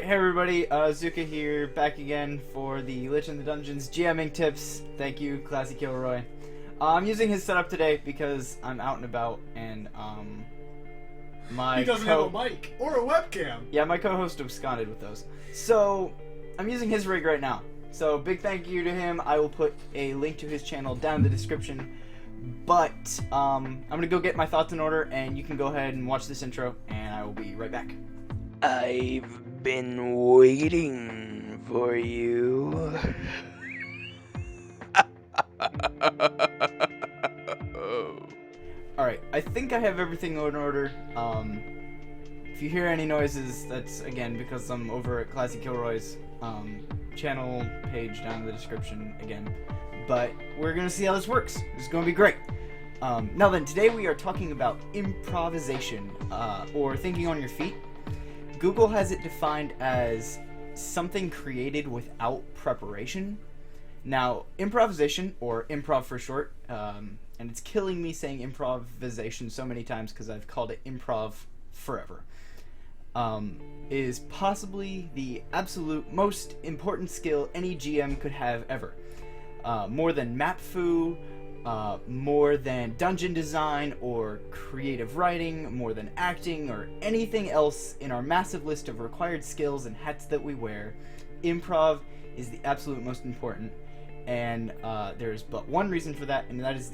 hey everybody, Zuka here, back again for the Lich in the Dungeons GMing tips. Thank you, Classy KilRoy. I'm using his setup today because I'm out and about, and he doesn't have a mic or a webcam. Yeah, my co-host absconded with those. So I'm using his rig right now. So big thank you to him. I will put a link to his channel down in the description. But I'm gonna go get my thoughts in order, and you can go ahead and watch this intro, and I will be right back. I've been waiting for you. Alright, I think I have everything in order. If you hear any noises, that's again because I'm over at Classy KilRoy's channel page down in the description again. But we're gonna see how this works. It's gonna be great. Now then, today we are talking about improvisation, or thinking on your feet. Google has it defined as something created without preparation. Now, improvisation, or improv for short, and it's killing me saying improvisation so many times because I've called it improv forever, is possibly the absolute most important skill any GM could have ever. More than map foo, more than dungeon design or creative writing, more than acting or anything else in our massive list of required skills and hats that we wear, improv is the absolute most important. And there's but one reason for that, and that is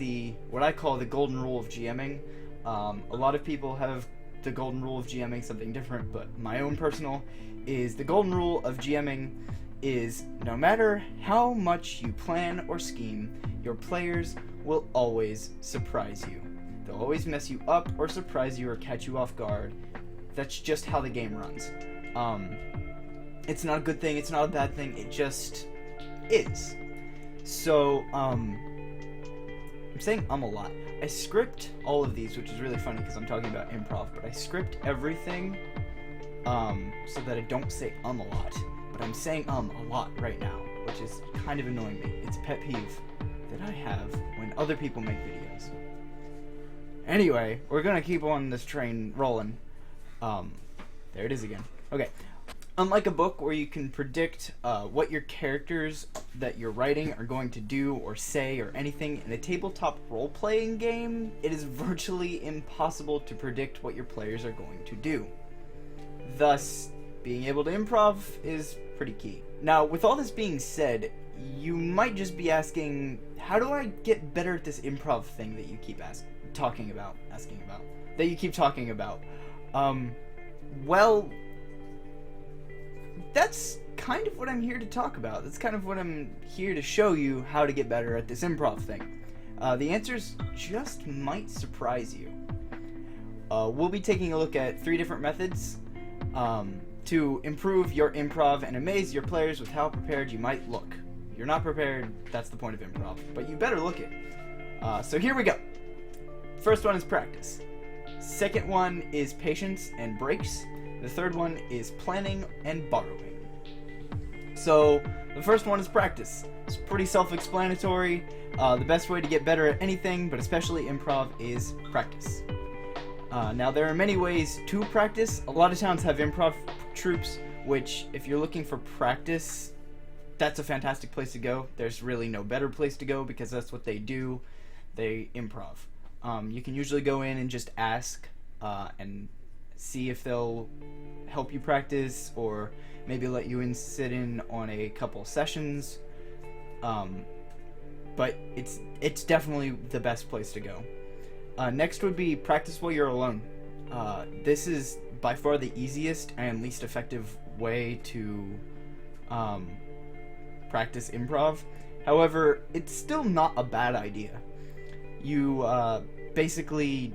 what I call the golden rule of GMing. A lot of people have the golden rule of GMing something different, but my own personal is the golden rule of GMing is no matter how much you plan or scheme, your players will always surprise you. They'll always mess you up or surprise you or catch you off guard. That's just how the game runs. It's not a good thing, it's not a bad thing, it just is. So, I'm saying a lot. I script all of these, which is really funny because I'm talking about improv, but I script everything so that I don't say a lot. But I'm saying a lot right now, which is kind of annoying me. It's a pet peeve that I have when other people make videos. Anyway, we're gonna keep on this train rolling. There it is again. Okay. Unlike a book where you can predict what your characters that you're writing are going to do or say or anything, in a tabletop role-playing game, it is virtually impossible to predict what your players are going to do. Thus, being able to improv is pretty key. Now, with all this being said, you might just be asking, how do I get better at this improv thing that you keep talking about? Well, that's kind of what I'm here to talk about. That's kind of what I'm here to show you, how to get better at this improv thing. The answers just might surprise you. We'll be taking a look at 3 different methods to improve your improv and amaze your players with how prepared you might look. If you're not prepared, that's the point of improv, but you better look it. So here we go. First one is practice. Second one is patience and breaks. The third one is planning and borrowing. So the first one is practice. It's pretty self-explanatory. The best way to get better at anything, but especially improv, is practice. Now, there are many ways to practice. A lot of towns have improv troupes, which, if you're looking for practice, that's a fantastic place to go. There's really no better place to go because that's what they do. They improv. You can usually go in and just ask and see if they'll help you practice, or maybe let you sit in on a couple sessions. But it's definitely the best place to go. Next would be practice while you're alone. This is by far the easiest and least effective way to practice improv. However, it's still not a bad idea. You basically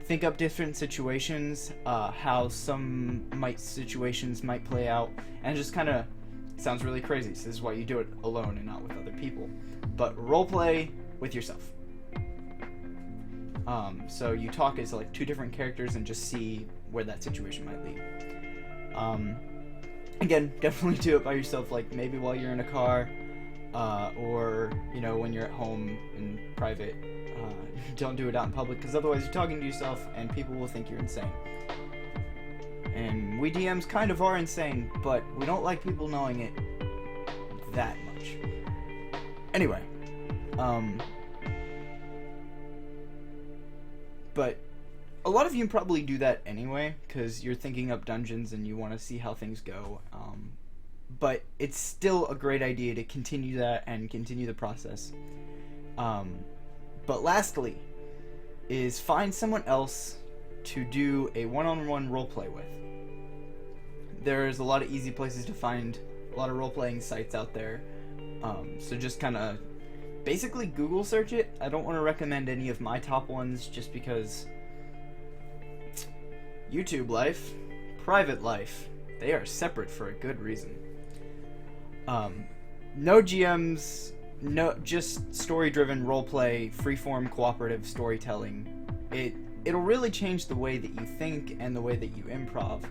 think up different situations, how some situations might play out, and just kind of sounds really crazy. So this is why you do it alone and not with other people. But roleplay with yourself. So you talk as like 2 different characters and just see where that situation might lead. Again, definitely do it by yourself, like maybe while you're in a car, or when you're at home in private. Don't do it out in public, because otherwise you're talking to yourself and people will think you're insane. And we DMs kind of are insane, but we don't like people knowing it that much. Anyway, but a lot of you probably do that anyway, because you're thinking up dungeons and you want to see how things go. But it's still a great idea to continue that and continue the process. But lastly, is find someone else to do a one-on-one roleplay with. There's a lot of easy places to find a lot of role-playing sites out there. So just kind of basically Google search it. I don't want to recommend any of my top ones just because YouTube life, private life, they are separate for a good reason. No GMs, no, just story-driven roleplay, freeform cooperative storytelling. It'll really change the way that you think and the way that you improv.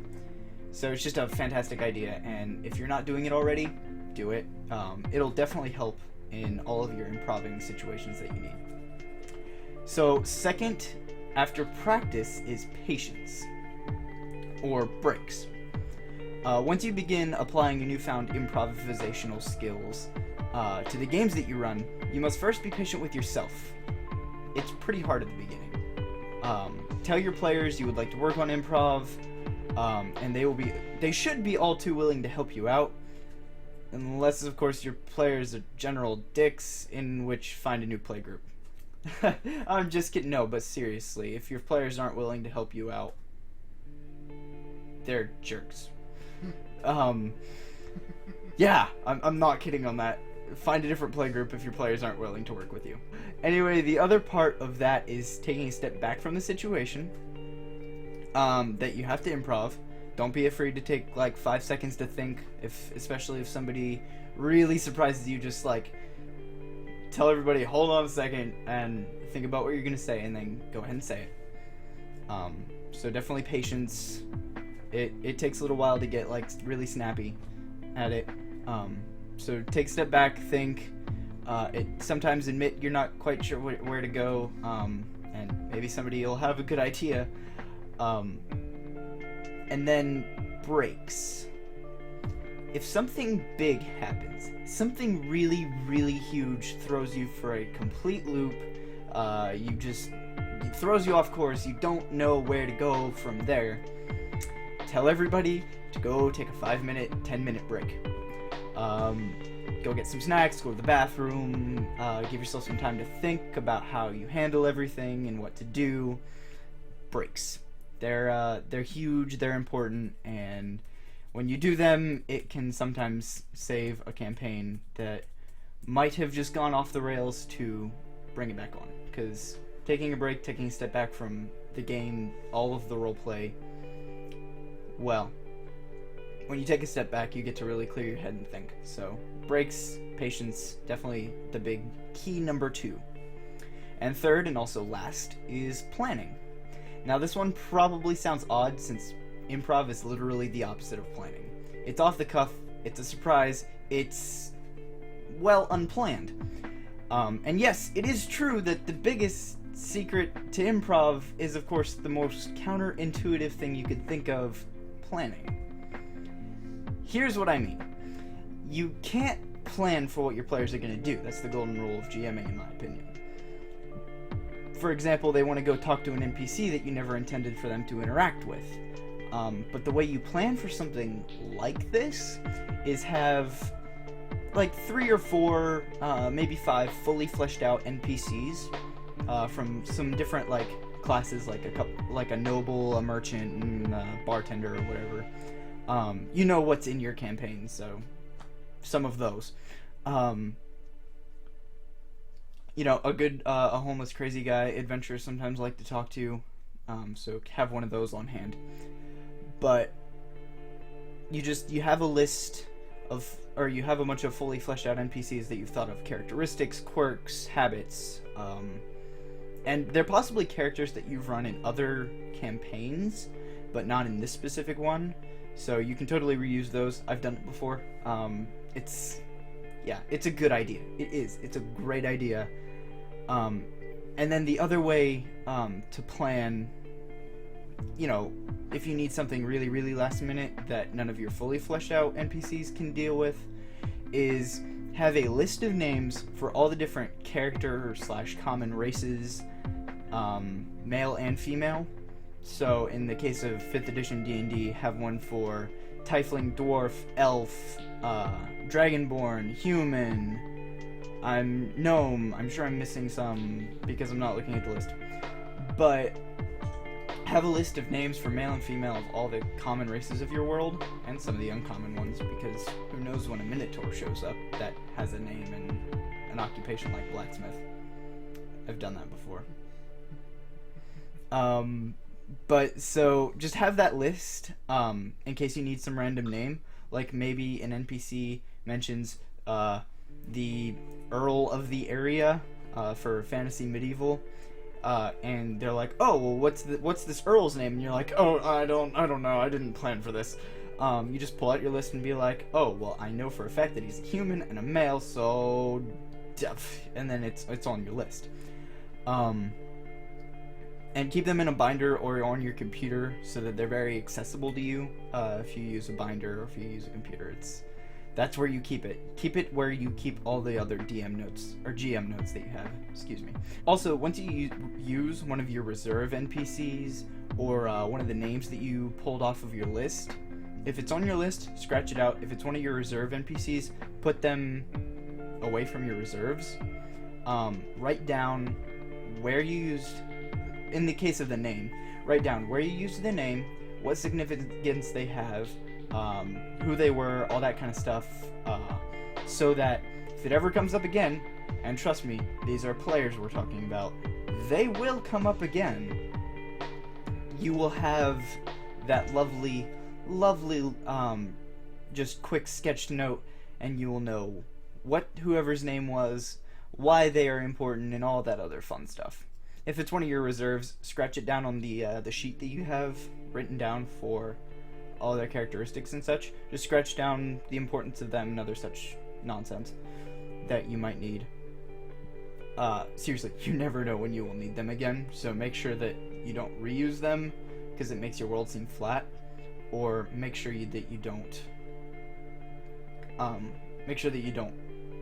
So it's just a fantastic idea, and if you're not doing it already, do it. It'll definitely help in all of your improving situations that you need. So second, after practice, is patience, or breaks. Once you begin applying your newfound improvisational skills to the games that you run, you must first be patient with yourself. It's pretty hard at the beginning. Tell your players you would like to work on improv, and they should be all too willing to help you out, unless of course your players are general dicks, in which find a new playgroup. I'm just kidding. No, but seriously, if your players aren't willing to help you out, they're jerks. Yeah, I'm not kidding on that. Find a different playgroup if your players aren't willing to work with you. Anyway, the other part of that is taking a step back from the situation that you have to improv. Don't be afraid to take like 5 seconds to think, especially if somebody really surprises you. Just like tell everybody, hold on a second and think about what you're gonna say, and then go ahead and say it. So definitely patience. It takes a little while to get like really snappy at it. So take a step back, think. Sometimes admit you're not quite sure where to go, and maybe somebody will have a good idea. And then breaks. If something big happens, something really, really huge throws you for a complete loop, it throws you off course, you don't know where to go from there, tell everybody to go take a 5-minute, 10-minute break. Go get some snacks, go to the bathroom, give yourself some time to think about how you handle everything and what to do. Breaks. They're huge, they're important, and when you do them, it can sometimes save a campaign that might have just gone off the rails to bring it back on. Because taking a break, taking a step back from the game, all of the roleplay, well, when you take a step back, you get to really clear your head and think. So, breaks, patience, definitely the big key number 2. And third, and also last, is planning. Now, this one probably sounds odd, since improv is literally the opposite of planning. It's off the cuff, it's a surprise, it's, well, unplanned. And yes, it is true that the biggest secret to improv is, of course, the most counterintuitive thing you could think of, planning. Here's what I mean. You can't plan for what your players are going to do. That's the golden rule of GMing, in my opinion. For example, they want to go talk to an NPC that you never intended for them to interact with. But the way you plan for something like this is have like 3 or 4, maybe 5 fully fleshed out NPCs from some different like classes, like a noble, a merchant, and a bartender or whatever. You know what's in your campaign, so some of those. You know, a homeless crazy guy adventurers sometimes like to talk to, so have one of those on hand. But you have a list of, or you have a bunch of fully fleshed out NPCs that you've thought of, characteristics, quirks, habits, and they're possibly characters that you've run in other campaigns, but not in this specific one, so you can totally reuse those. I've done it before. It's a good idea. It's a great idea. And then the other way to plan if you need something really, really last minute that none of your fully fleshed out NPCs can deal with, is have a list of names for all the different character / common races, male and female. So in the case of 5th edition D&D, have one for tiefling, dwarf, elf, dragonborn, human, gnome. I'm sure I'm missing some because I'm not looking at the list. But have a list of names for male and female of all the common races of your world, and some of the uncommon ones, because who knows when a Minotaur shows up that has a name and an occupation like blacksmith. I've done that before. But so just have that list in case you need some random name. Like maybe an NPC mentions the Earl of the area for fantasy medieval, and they're like, oh, well, what's this Earl's name? And you're like, oh, I don't know, I didn't plan for this. You just pull out your list and be like, oh, well, I know for a fact that he's a human and a male, so, and then it's on your list. And keep them in a binder or on your computer so that they're very accessible to you. If you use a binder or if you use a computer, that's where you keep it. Keep it where you keep all the other DM notes, or GM notes that you have, excuse me. Also, once you use one of your reserve NPCs, or one of the names that you pulled off of your list, if it's on your list, scratch it out. If it's one of your reserve NPCs, put them away from your reserves. Write down where you used, in the case of the name, write down where you used the name, what significance they have, who they were, all that kind of stuff, so that if it ever comes up again, and trust me, these are players we're talking about, they will come up again, you will have that lovely, just quick sketched note, and you will know what whoever's name was, why they are important, and all that other fun stuff. If it's one of your reserves, scratch it down on the sheet that you have written down for all their characteristics and such. Just scratch down the importance of them and other such nonsense that you might need. Seriously, you never know when you will need them again, so make sure that you don't reuse them, because it makes your world seem flat, or make sure that you don't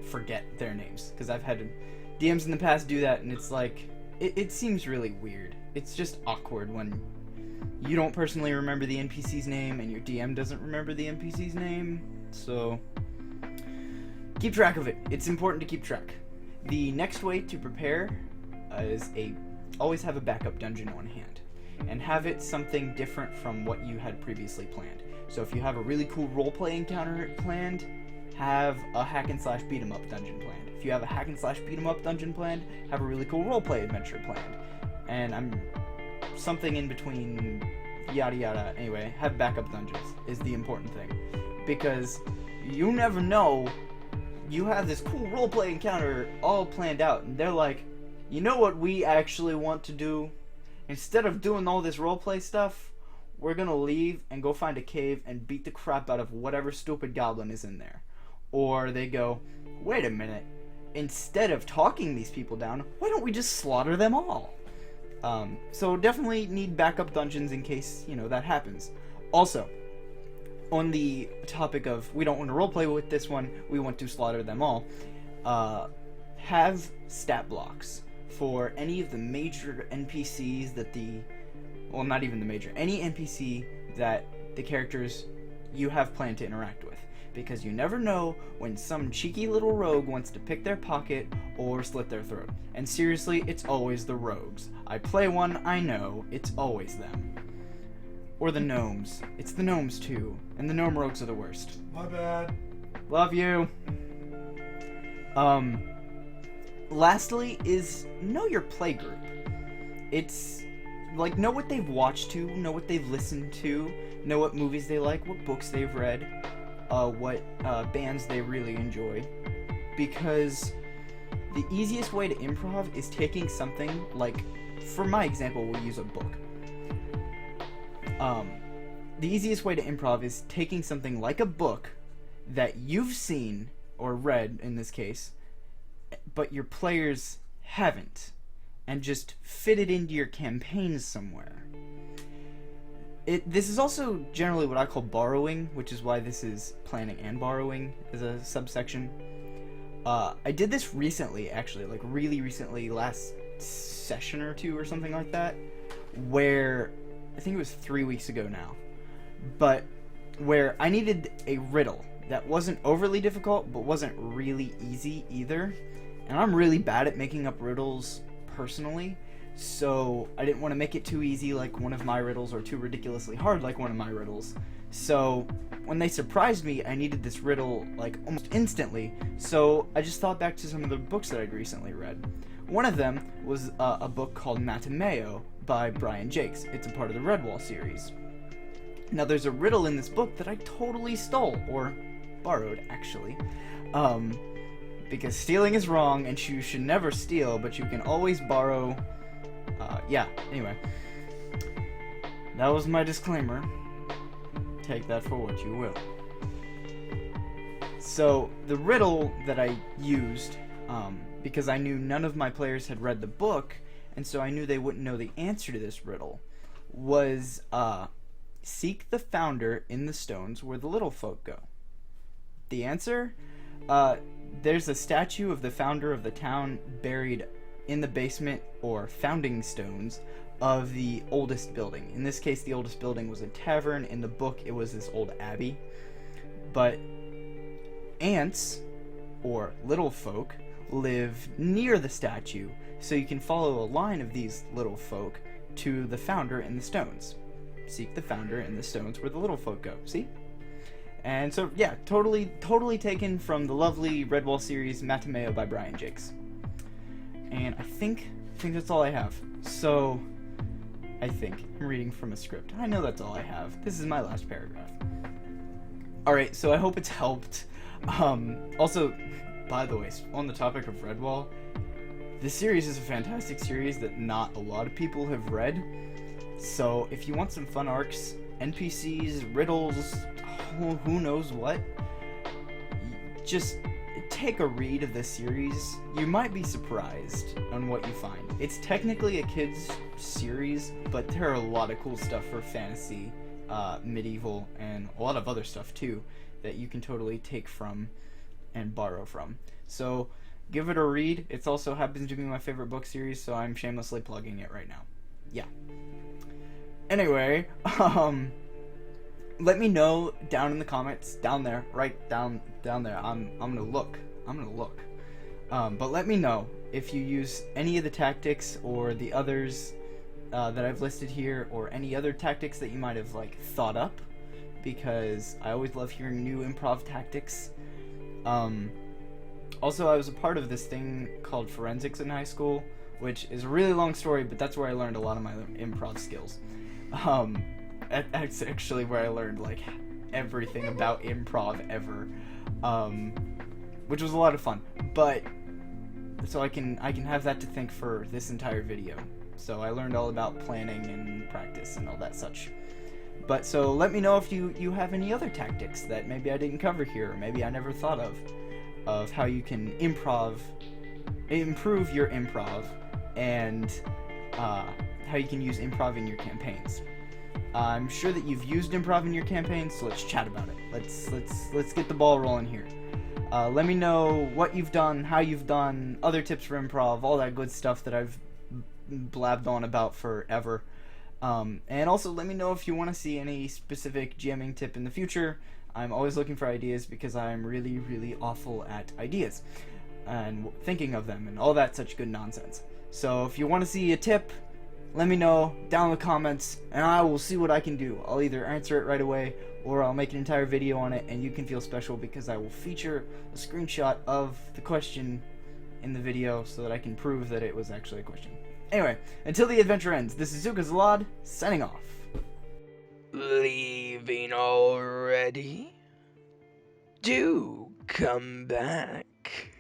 forget their names, because I've had DMs in the past do that, and it's like, it seems really weird. It's just awkward when you don't personally remember the NPC's name and your DM doesn't remember the NPC's name, so keep track of it. It's important to keep track. The next way to prepare is always have a backup dungeon on hand, and have it something different from what you had previously planned. So if you have a really cool roleplay encounter planned, have a hack and slash beat 'em up dungeon planned. If you have a hack and slash beat 'em up dungeon planned, have a really cool roleplay adventure planned. And I'm something in between, yada yada. Anyway, have backup dungeons is the important thing, because you never know. You have this cool roleplay encounter all planned out, and they're like, you know what we actually want to do? Instead of doing all this roleplay stuff, we're gonna leave and go find a cave and beat the crap out of whatever stupid goblin is in there. Or they go, wait a minute, instead of talking these people down, why don't we just slaughter them all? So definitely need backup dungeons in case, that happens. Also, on the topic of we don't want to roleplay with this one, we want to slaughter them all, have stat blocks for any of the major NPCs not even the major, any NPC that the characters you have planned to interact with. Because you never know when some cheeky little rogue wants to pick their pocket or slit their throat. And seriously, it's always the rogues. I play one, I know, it's always them. Or the gnomes. It's the gnomes too. And the gnome rogues are the worst. My bad. Love you. Lastly is know your playgroup. It's like, know what they've watched to, know what they've listened to, know what movies they like, what books they've read, what bands they really enjoy, because the easiest way to improv is taking something like, for my example, we'll use a book. The easiest way to improv is taking something like a book that you've seen, or read in this case, but your players haven't, and just fit it into your campaign somewhere. This is also generally what I call borrowing, which is why this is planning and borrowing as a subsection. I did this recently, actually, like really recently, last session or two or something like that, where I think it was 3 weeks ago now, but where I needed a riddle that wasn't overly difficult but wasn't really easy either, and I'm really bad at making up riddles personally, so I didn't want to make it too easy like one of my riddles or too ridiculously hard like one of my riddles. So when they surprised me, I needed this riddle like almost instantly, so I just thought back to some of the books that I'd recently read. One of them was a book called Matameo by Brian Jakes. It's a part of the Redwall series. Now there's a riddle in this book that I totally stole, or borrowed actually, because stealing is wrong and you should never steal, but you can always borrow. Anyway, that was my disclaimer. Take that for what you will. So the riddle that I used, because I knew none of my players had read the book, and so I knew they wouldn't know the answer to this riddle, was seek the founder in the stones where the little folk go. The answer? There's a statue of the founder of the town buried in the basement or founding stones of the oldest building. In this case, the oldest building was a tavern. In the book, it was this old abbey. But ants, or little folk, live near the statue, so you can follow a line of these little folk to the founder in the stones. Seek the founder in the stones where the little folk go. See? And so, yeah, totally taken from the lovely Redwall series Matameo by Brian Jakes. And I think that's all I have. So, I'm reading from a script. I know that's all I have. This is my last paragraph. Alright, so I hope it's helped. Also, by the way, on the topic of Redwall, this series is a fantastic series that not a lot of people have read. So, if you want some fun arcs, NPCs, riddles, who knows what, just take a read of this series. You might be surprised on what you find. It's technically a kids series, but there are a lot of cool stuff for fantasy, medieval, and a lot of other stuff too that you can totally take from and borrow from. So give it a read. It also happens to be my favorite book series, so I'm shamelessly plugging it right now. Yeah. Anyway, let me know down in the comments, down there, right down there. I'm gonna look. But let me know if you use any of the tactics or the others that I've listed here, or any other tactics that you might have like thought up, because I always love hearing new improv tactics. Also, I was a part of this thing called forensics in high school, which is a really long story, but that's where I learned a lot of my improv skills. That's actually where I learned like everything about improv ever, which was a lot of fun. But so I can have that to thank for this entire video. So I learned all about planning and practice and all that such. But so let me know if you have any other tactics that maybe I didn't cover here, or maybe I never thought of how you can improve your improv, and how you can use improv in your campaigns. I'm sure that you've used improv in your campaigns, so let's chat about it. Let's get the ball rolling here. Let me know what you've done, how you've done, other tips for improv, all that good stuff that I've blabbed on about forever. And also let me know if you want to see any specific GMing tip in the future. I'm always looking for ideas because I'm really, really awful at ideas and thinking of them and all that such good nonsense. So if you want to see a tip, let me know down in the comments, and I will see what I can do. I'll either answer it right away, or I'll make an entire video on it, and you can feel special because I will feature a screenshot of the question in the video so that I can prove that it was actually a question. Anyway, until the adventure ends, this is Zukazalad, signing off. Leaving already? Do come back.